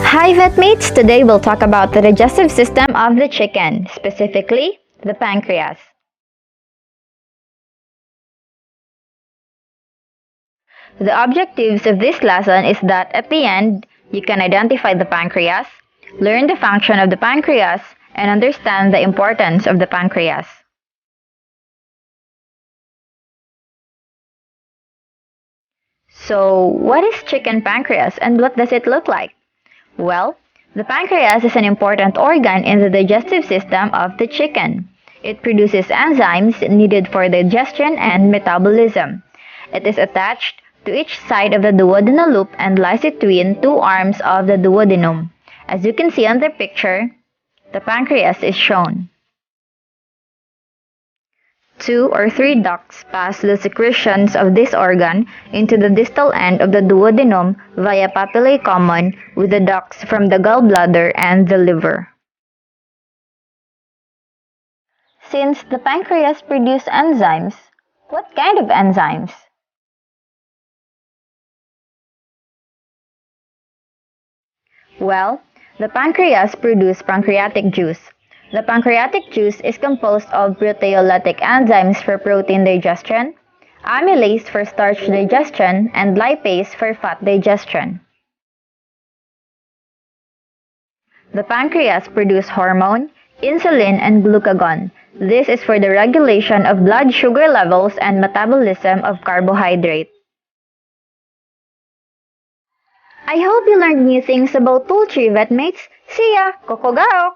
Hi vetmates! Today we'll talk about the digestive system of the chicken, specifically the pancreas. The objectives of this lesson is that at the end, you can identify the pancreas, learn the function of the pancreas, and understand the importance of the pancreas. So, what is chicken pancreas and what does it look like? Well, the pancreas is an important organ in the digestive system of the chicken. It produces enzymes needed for digestion and metabolism. It is attached to each side of the duodenal loop and lies between two arms of the duodenum. As you can see on the picture, the pancreas is shown. 2 or 3 ducts pass the secretions of this organ into the distal end of the duodenum via papillae common with the ducts from the gallbladder and the liver. Since the pancreas produces enzymes, what kind of enzymes? Well, the pancreas produces pancreatic juice. The pancreatic juice is composed of proteolytic enzymes for protein digestion, amylase for starch digestion, and lipase for fat digestion. The pancreas produces hormone, insulin, and glucagon. This is for the regulation of blood sugar levels and metabolism of carbohydrate. I hope you learned new things about poultry, vetmates. See ya! Kokogao!